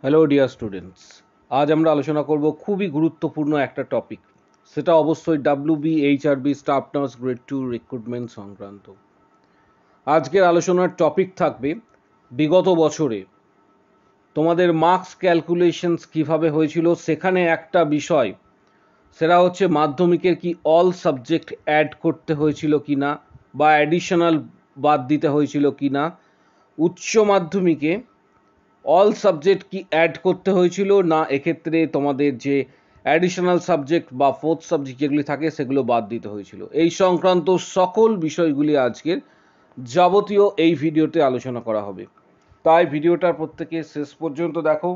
Hello dear students, আজ আমরা আলোচনা করব খুবই গুরুত্বপূর্ণ একটা টপিক। সেটা অবশ্যই WBHRB staff nurse grade 2 recruitment সংক্রান্ত। আজকের আলোচনার টপিক থাকবে বিগত বছরে তোমাদের মার্কস ক্যালকুলেশনস কিভাবে হয়েছিল। সেখানে একটা বিষয়, সেটা হচ্ছে মাধ্যমিকের কি অল সাবজেক্ট অ্যাড করতে হয়েছিল কিনা বা অ্যাডিশনাল বাদ দিতে হয়েছিল কিনা। উচ্চ মাধ্যমিকে অল সাবজেক্ট কি অ্যাড করতে হয়েছিল না এক্ষেত্রে তোমাদের যে অ্যাডিশনাল সাবজেক্ট বা ফোর্থ সাবজেক্ট যেগুলি থাকে সেগুলো বাদ দিতে হয়েছিল। এই সংক্রান্ত সকল বিষয়গুলি আজকের যাবতীয় এই ভিডিওতে আলোচনা করা হবে। তাই ভিডিওটা প্রত্যেকে শেষ পর্যন্ত দেখো,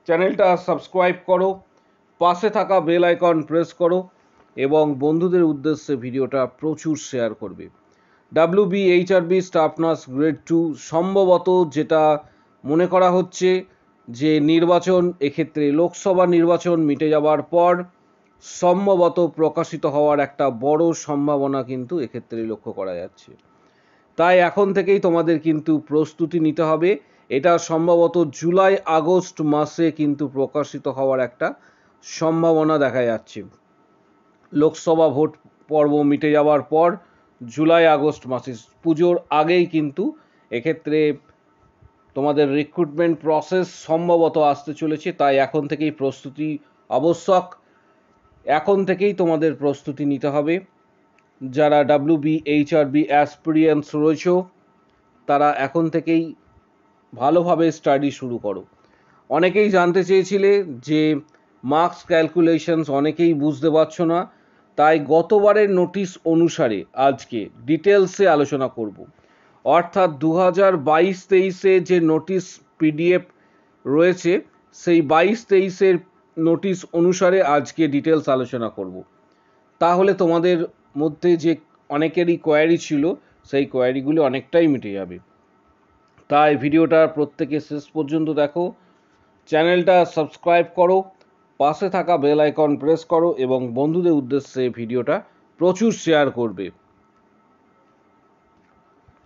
চ্যানেলটা সাবস্ক্রাইব করো, পাশে থাকা বেল আইকন প্রেস করো এবং বন্ধুদের উদ্দেশ্যে ভিডিওটা প্রচুর শেয়ার করবে। WBHRB স্টাফ নার্স গ্রেড 2 সম্ভবত যেটা মনে করা হচ্ছে যে নির্বাচন, এক্ষেত্রে লোকসভা নির্বাচন মিটে যাওয়ার পর সম্ভবত প্রকাশিত হওয়ার একটা বড় সম্ভাবনা কিন্তু এক্ষেত্রে লক্ষ্য করা যাচ্ছে। তাই এখন থেকেই তোমাদের কিন্তু প্রস্তুতি নিতে হবে। এটা সম্ভবত জুলাই আগস্ট মাসে কিন্তু প্রকাশিত হওয়ার একটা সম্ভাবনা দেখা যাচ্ছে। লোকসভা ভোট পর্ব মিটে যাওয়ার পর জুলাই আগস্ট মাসে পুজোর আগেই কিন্তু এক্ষেত্রে তোমাদের রিক্রুটমেন্ট প্রসেস সম্ভবত আসতে চলেছে। তাই এখন থেকেই প্রস্তুতি আবশ্যক। এখন থেকেই তোমাদের প্রস্তুতি নিতে হবে। যারা WBHRB অ্যাসপিরিয়েন্টস রয়েছে তারা এখন থেকেই ভালোভাবে স্টাডি শুরু করো। অনেকেই জানতে চেয়েছিলে যে মার্কস ক্যালকুলেশনস অনেকেই বুঝতে পারছো না, তাই গতবারের নোটিশ অনুসারে আজকে ডিটেলসে আলোচনা করব। অর্থাৎ 2022-23-এ যে নোটিশ পিডিএফ রয়েছে সেই 22-23-এর নোটিশ অনুসারে আজকে ডিটেলস আলোচনা করব। তাহলে তোমাদের মধ্যে যে অনেকেরই কোয়ারি ছিল সেই কোয়ারিগুলি অনেকটাই মিটে যাবে। তাই ভিডিওটা প্রত্যেকে শেষ পর্যন্ত দেখো, চ্যানেলটা সাবস্ক্রাইব করো, পাশে থাকা বেল আইকন প্রেস করো এবং বন্ধুদের উদ্দেশ্যে ভিডিওটা প্রচুর শেয়ার করবে।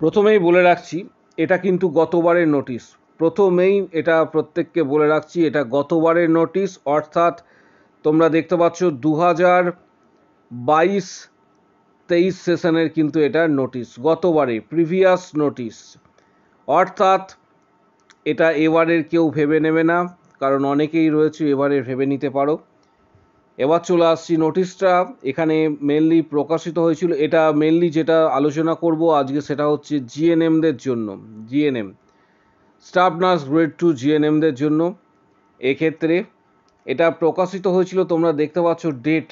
প্রথমেই বলে রাখছি এটা কিন্তু গতবারের নোটিশ। প্রথমেই এটা প্রত্যেককে বলে রাখছি এটা গতবারের নোটিশ। অর্থাৎ তোমরা দেখতে পাচ্ছ 2022-23 সেশনের কিন্তু এটা নোটিশ, গতবারে প্রিভিয়াস নোটিশ। অর্থাৎ এটা এবারের কেউ ভেবে নেবে না, কারণ অনেকেই রয়েছে এবারে ভেবে নিতে পারো। এবার চলে আসছি নোটিশটা। এখানে মেনলি প্রকাশিত হয়েছিল, এটা মেনলি যেটা আলোচনা করব আজকে সেটা হচ্ছে জিএনএমদের জন্য। জিএনএম স্টাফ নার্স গ্রেড 2 জিএনএমদের জন্য এক্ষেত্রে এটা প্রকাশিত হয়েছিল। তোমরা দেখতে পাচ্ছ ডেট,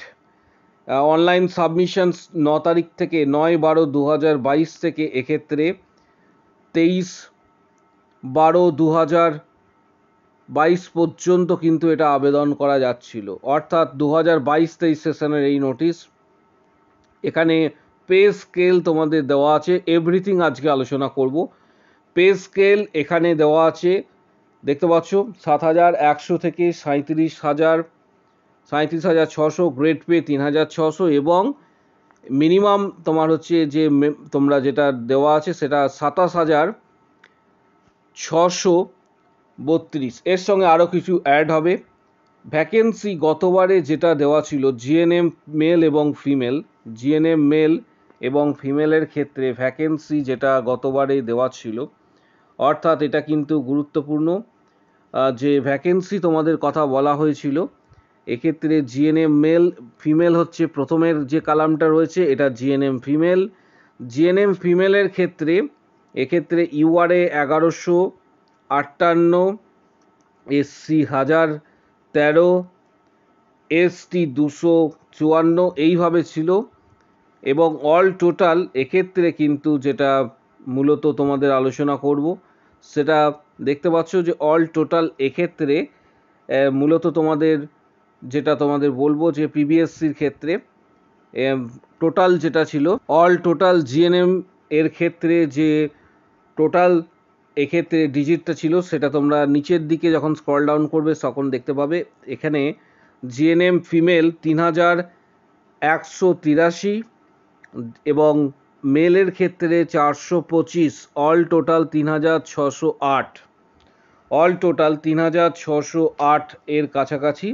অনলাইন সাবমিশনস 9 তারিখ থেকে 9/12/2022 থেকে এক্ষেত্রে 23/12/2022 পর্যন্ত কিন্তু এটা আবেদন করা যাচ্ছিল। অর্থাৎ 2022-23 সেশনের এই নোটিশ। এখানে পে স্কেল তোমাদের দেওয়া আছে, এভরিথিং আজকে আলোচনা করব। পে স্কেল এখানে দেওয়া আছে, দেখতে পাচ্ছ 7,100 থেকে 37,600, গ্রেড পে 3,600 এবং মিনিমাম তোমার হচ্ছে যে তোমরা যেটা দেওয়া আছে সেটা 27,632। এর সঙ্গে আরও কিছু অ্যাড হবে। ভ্যাকেন্সি গতবারে যেটা দেওয়া ছিল জিএনএম মেল এবং ফিমেল, জিএনএম মেল এবং ফিমেলের ক্ষেত্রে ভ্যাকেন্সি যেটা গতবারে দেওয়া ছিল, অর্থাৎ এটা কিন্তু গুরুত্বপূর্ণ যে ভ্যাকেন্সি তোমাদের কথা বলা হয়েছিল। এক্ষেত্রে জিএনএম মেল ফিমেল হচ্ছে প্রথমের যে কালামটা রয়েছে এটা জিএনএম ফিমেল। জিএনএম ফিমেলের ক্ষেত্রে এক্ষেত্রে ইউআরএ 1158, এসসি 1013, এসটি 254 এইভাবে ছিল। এবং অল টোটাল এক্ষেত্রে কিন্তু যেটা মূলত তোমাদের আলোচনা করব সেটা দেখতে পাচ্ছ যে অল টোটাল এক্ষেত্রে মূলত তোমাদের যেটা তোমাদের বলবো যে পিবিএসসির ক্ষেত্রে টোটাল যেটা ছিল অল টোটাল জিএনএম এর ক্ষেত্রে যে টোটাল এক্ষেত্রে ডিজিটটা ছিল সেটা তোমরা নিচের দিকে যখন স্ক্রল ডাউন করবে তখন দেখতে পাবে এখানে জিএনএম ফিমেল 3,183 এবং মেলের ক্ষেত্রে 425, অল টোটাল 3,608। অল টোটাল 3608 এর কাছাকাছি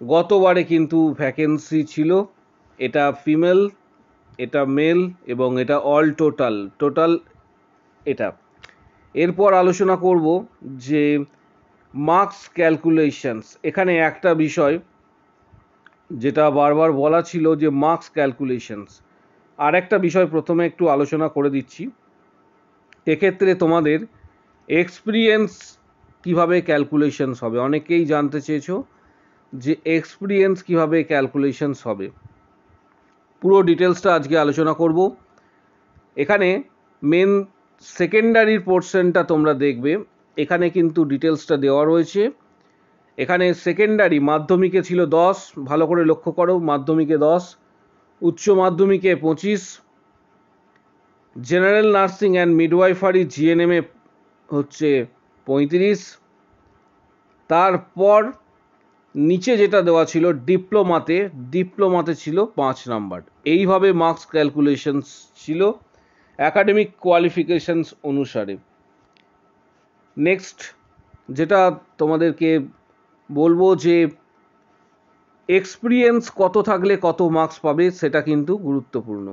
গতবারে কিন্তু ভ্যাকেন্সি ছিল। এটা ফিমেল, এটা মেল এবং এটা অল টোটাল এটা। এরপর আলোচনা করব যে মার্কস ক্যালকুলেশনস। এখানে একটা বিষয় যেটা বারবার বলা ছিল যে মার্কস ক্যালকুলেশনস, আর একটা বিষয় প্রথমে একটু আলোচনা করে দিচ্ছি। এক্ষেত্রে তোমাদের এক্সপিরিয়েন্স কিভাবে ক্যালকুলেশনস হবে, অনেকেই জানতে চেয়েছো যে এক্সপিরিয়েন্স কিভাবে ক্যালকুলেশনস হবে। পুরো ডিটেলসটা আজকে আলোচনা করব। এখানে মেন সেকেন্ডারির পোর্শনটা তোমরা দেখবে, এখানে কিন্তু ডিটেলসটা দেওয়া রয়েছে। এখানে সেকেন্ডারি মাধ্যমিকে ছিল 10, ভালো করে লক্ষ্য করো, মাধ্যমিকে 10, উচ্চ মাধ্যমিকে 25, জেনারেল নার্সিং অ্যান্ড মিডওয়াইফারি জিএনএমে হচ্ছে 35, তারপর নিচে যেটা দেওয়া ছিল ডিপ্লোমাতে ছিল 5 নাম্বার। এইভাবে মার্কস ক্যালকুলেশনস ছিল অ্যাকাডেমিক কোয়ালিফিকেশনস অনুসারে। নেক্সট যেটা তোমাদেরকে বলবো যে এক্সপিরিয়েন্স কত থাকলে কত মার্কস পাবে, সেটা কিন্তু গুরুত্বপূর্ণ।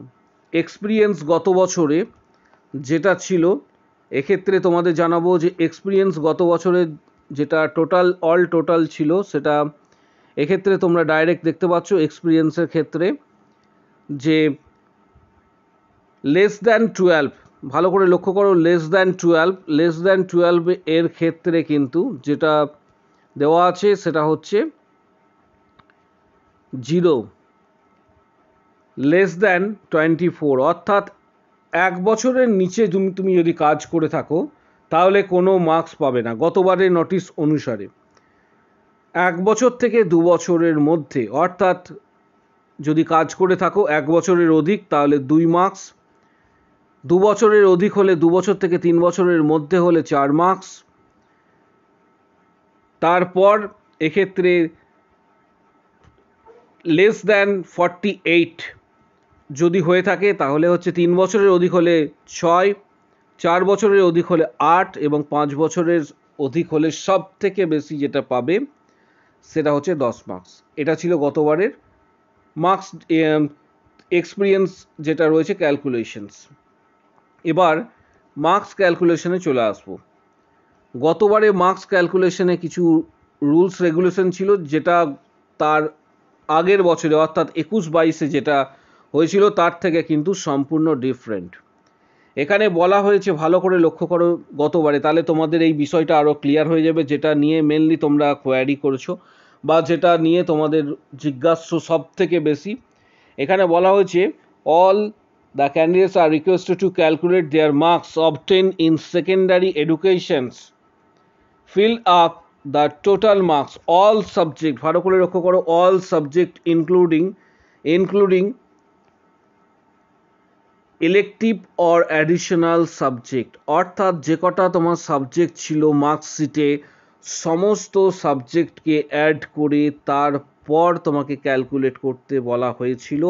এক্সপিরিয়েন্স গত বছরে যেটা ছিল, এক্ষেত্রে তোমাদের জানাবো যে এক্সপিরিয়েন্স গত বছরে যেটা অল টোটাল ছিল, সেটা এক্ষেত্রে তোমরা ডাইরেক্ট দেখতে পাচ্ছ এক্সপিরিয়েন্সের ক্ষেত্রে যে লেস দ্যান 12, ভালো করে লক্ষ্য করো, লেস দ্যান 12 এর ক্ষেত্রে কিন্তু যেটা দেওয়া আছে সেটা হচ্ছে 0, লেস দ্যান 24, অর্থাৎ 1 বছরের নিচে তুমি যদি কাজ করে থাকো তাহলে কোনো মার্কস পাবে না গতবারের নোটিশ অনুসারে। 1 বছর থেকে 2 বছরের মধ্যে, অর্থাৎ যদি কাজ করে থাকো 1 বছরের অধিক তাহলে 2 মার্কস, 2 বছরের অধিক হলে 2 বছর থেকে 3 বছরের মধ্যে হলে 4 মার্কস। তারপর এক্ষেত্রে লেস দ্যান 48 যদি হয়ে থাকে তাহলে হচ্ছে 3 বছরের অধিক হলে 6, 4 বছরের অধিক হলে 8 এবং 5 বছরের অধিক হলে সব থেকে বেশি যেটা পাবে সেটা হচ্ছে 10 মার্কস। এটা ছিল গতবারের মার্কস এক্সপিরিয়েন্স যেটা রয়েছে ক্যালকুলেশনস। এবার মার্কস ক্যালকুলেশনে চলে আসবো। গতবারে মার্কস ক্যালকুলেশনে কিছু রুলস রেগুলেশন ছিল যেটা তার আগের বছরে অর্থাৎ 21-22-এ যেটা হয়েছিল তার থেকে কিন্তু সম্পূর্ণ ডিফারেন্ট। এখানে বলা হয়েছে, ভালো করে লক্ষ্য করো গতবারে, তাহলে তোমাদের এই বিষয়টা আরও ক্লিয়ার হয়ে যাবে, যেটা নিয়ে মেনলি তোমরা কোয়ারি করেছো বা যেটা নিয়ে তোমাদের জিজ্ঞাসা সব থেকে বেশি। এখানে বলা হয়েছে all the candidates are requested to calculate their marks obtain in secondary educations, fill up the total marks all subject, ভালো করে লক্ষ্য করো, all subject including elective or additional subject, অর্থাৎ যে কটা তোমার সাবজেক্ট ছিল মার্কশিটে সমস্ত সাবজেক্টকে অ্যাড করে তারপর তোমাকে ক্যালকুলেট করতে বলা হয়েছিল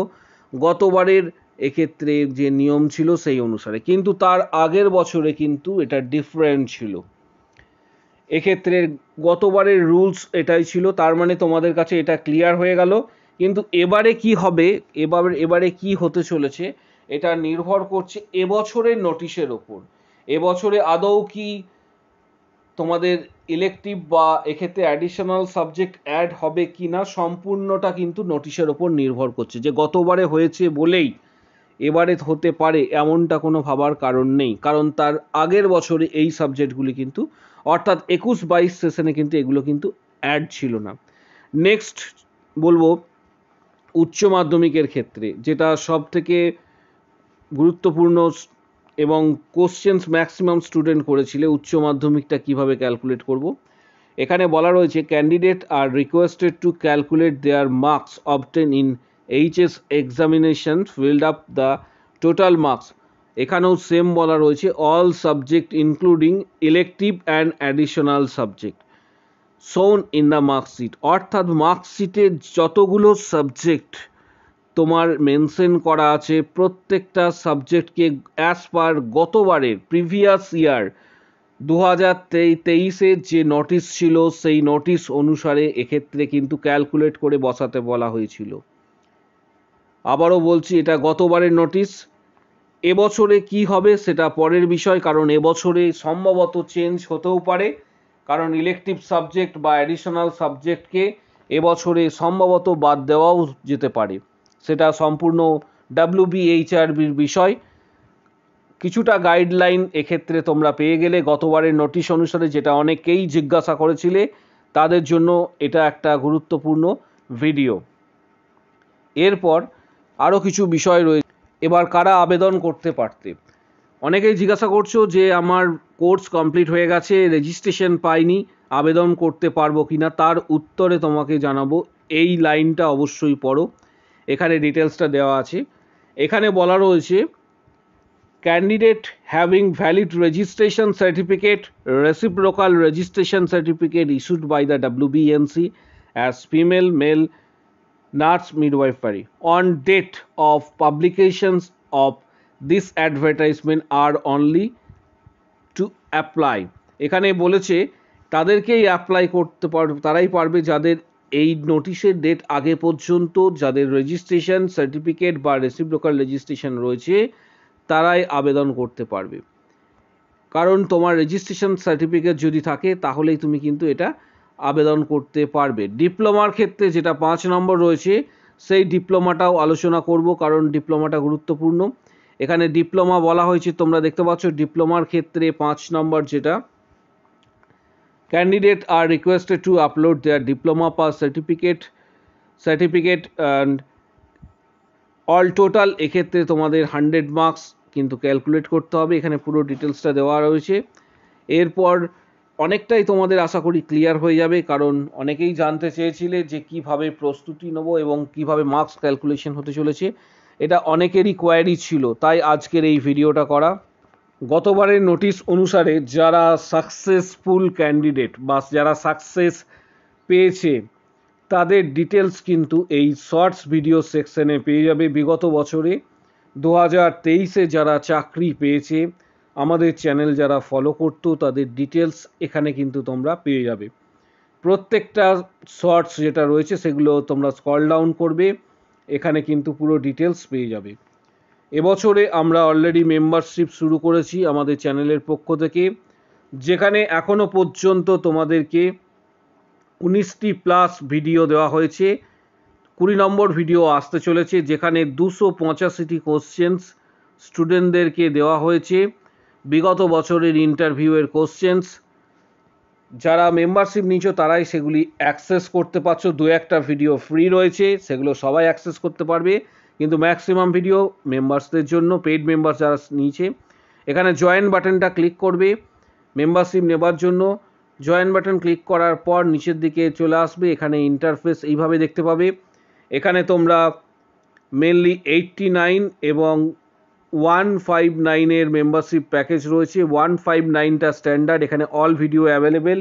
গতবারের এক্ষেত্রে যে নিয়ম ছিল সেই অনুসারে। কিন্তু তার আগের বছরে কিন্তু এটা ডিফারেন্ট ছিল। এক্ষেত্রে গতবারের রুলস এটাই ছিল, তার মানে তোমাদের কাছে এটা ক্লিয়ার হয়ে গেল। কিন্তু এবারে কি হবে, এবারে কি হতে চলেছে, এটা নির্ভর করছে এবছরের নোটিশের ওপর। এবছরে আদৌ কি তোমাদের ইলেকটিভ বা এক্ষেত্রে অ্যাডিশনাল সাবজেক্ট অ্যাড হবে কি না, সম্পূর্ণটা কিন্তু নোটিশের ওপর নির্ভর করছে। যে গতবারে হয়েছে বলেই এবারে হতে পারে এমনটা কোনো ভাবার কারণ নেই, কারণ তার আগের বছরে এই সাবজেক্টগুলি কিন্তু অর্থাৎ 21-22 সেশনে কিন্তু এগুলো কিন্তু অ্যাড ছিল না। নেক্সট বলবো উচ্চ মাধ্যমিকের ক্ষেত্রে যেটা সব থেকে গুরুত্বপূর্ণ এবং কোশ্চেন্স ম্যাক্সিমাম স্টুডেন্ট করেছিল, উচ্চ মাধ্যমিকটা কিভাবে ক্যালকুলেট করব। এখানে বলা রয়েছে candidate are requested to calculate their marks obtain in HS examination field up the total marks. এখানেও সেম বলা রয়েছে all subject including elective and additional subject shown in the marksheet, অর্থাৎ মার্কশিটে যতগুলো সাবজেক্ট তোমার মেনশন করা আছে প্রত্যেকটা সাবজেক্টকে অ্যাজ পার গতবারের প্রিভিয়াস ইয়ার 2023 যে নোটিশ ছিল সেই নোটিশ অনুসারে এক্ষেত্রে কিন্তু ক্যালকুলেট করে বসাতে বলা হয়েছিল। আবারও বলছি, এটা গতবারের নোটিশ। এবছরে কি হবে সেটা পরের বিষয়, কারণ এবছরে সম্ভবত চেঞ্জ হতেও পারে, কারণ ইলেকটিভ সাবজেক্ট বা অ্যাডিশনাল সাবজেক্টকে এবছরে সম্ভবত বাদ দেওয়াও যেতে পারে। সেটা সম্পূর্ণ WBHRBর বিষয়। কিছুটা গাইডলাইন এক্ষেত্রে তোমরা পেয়ে গেলে গতবারের নোটিশ অনুসারে, যেটা অনেকেই জিজ্ঞাসা করেছিলে, তাদের জন্য এটা একটা গুরুত্বপূর্ণ ভিডিও। এরপর আরও কিছু বিষয় রয়েছে। এবার কারা আবেদন করতে পারতে, অনেকেই জিজ্ঞাসা করছো যে আমার কোর্স কমপ্লিট হয়ে গেছে, রেজিস্ট্রেশন পাইনি, আবেদন করতে পারবো কিনা। তার উত্তরে তোমাকে জানাবো, এই লাইনটা অবশ্যই পড়ো, এখানে ডিটেলসটা দেওয়া আছে। এখানে বলা রয়েছে, candidate having valid registration certificate, reciprocal registration certificate issued by the WBNC as female male nurse midwifery on date of publications of this advertisement are only to apply। এখানে বলেছে তাদেরকেই অ্যাপ্লাই করতে পারবে, তারাই পারবে যাদের এই নোটিশের ডেট আগে পর্যন্ত যাদের রেজিস্ট্রেশন সার্টিফিকেট বা রেসিপ্রোকাল রেজিস্ট্রেশন রয়েছে তারাই আবেদন করতে পারবে। কারণ তোমার রেজিস্ট্রেশন সার্টিফিকেট যদি থাকে তাহলেই তুমি কিন্তু এটা আবেদন করতে পারবে। ডিপ্লোমার ক্ষেত্রে যেটা 5 নম্বর রয়েছে, সেই ডিপ্লোমাটাও আলোচনা করব, কারণ ডিপ্লোমাটা গুরুত্বপূর্ণ। এখানে ডিপ্লোমা বলা হয়েছে, তোমরা দেখতে পাচ্ছ ডিপ্লোমার ক্ষেত্রে 5 নম্বর যেটা, candidate are requested to upload their diploma pass certificate and all total. এক্ষেত্রে তোমাদের 100 মার্কস কিন্তু ক্যালকুলেট করতে হবে, এখানে পুরো ডিটেলসটা দেওয়া রয়েছে। এরপর অনেকটাই তোমাদের আশা করি ক্লিয়ার হয়ে যাবে, কারণ অনেকেই জানতে চেয়েছিলে যে কিভাবে প্রস্তুতি নেব এবং কিভাবে মার্কস ক্যালকুলেশন হতে চলেছে। এটা অনেকেরই কোয়ারি ছিল, তাই আজকের এই ভিডিওটা করা। গতবারের নোটিশ অনুসারে যারা সাকসেসফুল ক্যান্ডিডেট বা যারা সাকসেস পেয়েছে তাদের ডিটেলস কিন্তু এই শর্টস ভিডিও সেকশনে পেয়ে যাবে। বিগত বছরে 2023-এ যারা চাকরি পেয়েছে, আমাদের চ্যানেল যারা ফলো করতো, তাদের ডিটেলস এখানে কিন্তু তোমরা পেয়ে যাবে। প্রত্যেকটা শর্টস যেটা রয়েছে সেগুলো তোমরা স্ক্রল ডাউন করবে, এখানে কিন্তু পুরো ডিটেলস পেয়ে যাবে। এবছরে আমরা অলরেডি মেম্বারশিপ শুরু করেছি আমাদের চ্যানেলের পক্ষ থেকে, যেখানে এখনো পর্যন্ত তোমাদেরকে 19টি প্লাস ভিডিও দেওয়া হয়েছে। 20 নম্বর ভিডিও আসতে চলেছে, যেখানে 285টি কোশ্চেন্স স্টুডেন্টদেরকে দেওয়া হয়েছে, বিগত বছরের ইন্টারভিউয়ের কোশ্চেন্স। যারা মেম্বারশিপ নিচ্ছ তারাই সেগুলি অ্যাক্সেস করতে পারছো। 2-1টা ভিডিও ফ্রি রয়েছে, সেগুলো সবাই অ্যাক্সেস করতে পারবে, কিন্তু ম্যাক্সিমাম ভিডিও মেম্বার্সদের জন্য, পেইড মেম্বার্স যারা নিয়েছে। এখানে জয়েন বাটনটা ক্লিক করবে মেম্বারশিপ নেবার জন্য। জয়েন বাটন ক্লিক করার পর নিচের দিকে চলে আসবে, এখানে ইন্টারফেস এইভাবে দেখতে পাবে। এখানে তোমরা মেনলি 89 এবং 159-এর মেম্বারশিপ প্যাকেজ রয়েছে। 159টা স্ট্যান্ডার্ড, এখানে অল ভিডিও অ্যাভেলেবেল।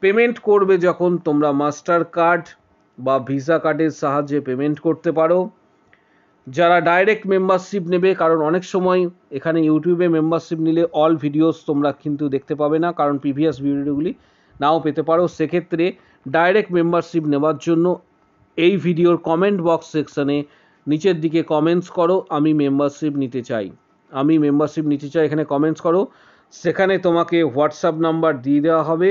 পেমেন্ট করবে যখন তোমরা মাস্টার কার্ড বা ভিসা কার্ডের সাহায্যে পেমেন্ট করতে পারো। যারা ডাইরেক্ট মেম্বারশিপ নেবে, কারণ অনেক সময় এখানে ইউটিউবে মেম্বারশিপ নিলে অল ভিডিওস তোমরা কিন্তু দেখতে পাবে না, কারণ প্রিভিয়াস ভিডিওগুলি নাও পেতে পারো। সেক্ষেত্রে ডাইরেক্ট মেম্বারশিপ নেবার জন্য এই ভিডিওর কমেন্ট বক্স সেকশানে নিচের দিকে কমেন্টস করো, আমি মেম্বারশিপ নিতে চাই, আমি মেম্বারশিপ নিতে চাই, এখানে কমেন্টস করো। সেখানে তোমাকে হোয়াটসঅ্যাপ নাম্বার দিয়ে দেওয়া হবে,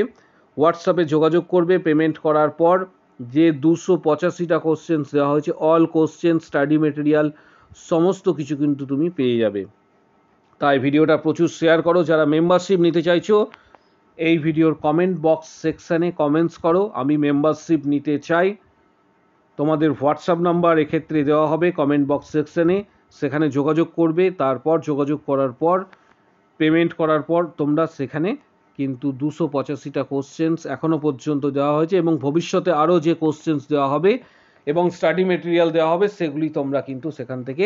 হোয়াটসঅ্যাপে যোগাযোগ করবে। পেমেন্ট করার পর যে 285টা কোশ্চেন্স দেওয়া হয়েছে, অল কোশ্চেন, স্টাডি মেটেরিয়াল, সমস্ত কিছু কিন্তু তুমি পেয়ে যাবে। তাই ভিডিওটা প্রচুর শেয়ার করো। যারা মেম্বারশিপ নিতে চাইছো, এই ভিডিওর কমেন্ট বক্স সেকশানে কমেন্টস করো, আমি মেম্বারশিপ নিতে চাই। তোমাদের হোয়াটসঅ্যাপ নাম্বার এক্ষেত্রে দেওয়া হবে কমেন্ট বক্স সেকশানে, সেখানে যোগাযোগ করবে। তারপর যোগাযোগ করার পর পেমেন্ট করার পর তোমরা সেখানে কিন্তু 285টা কোশ্চেন্স এখনও পর্যন্ত দেওয়া হয়েছে, এবং ভবিষ্যতে আরও যে কোশ্চেন্স দেওয়া হবে এবং স্টাডি মেটেরিয়াল দেওয়া হবে সেগুলি তোমরা কিন্তু সেখান থেকে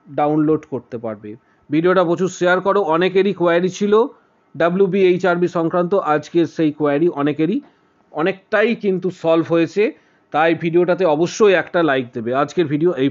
ডাউনলোড করতে পারবে। ভিডিওটা প্রচুর শেয়ার করো। অনেকেরই কোয়ারি ছিল WBHRB সংক্রান্ত, আজকের সেই কোয়ারি অনেকটাই কিন্তু সলভ হয়েছে। তাই ভিডিওটাতে অবশ্যই একটা লাইক দেবে। আজকের ভিডিও এই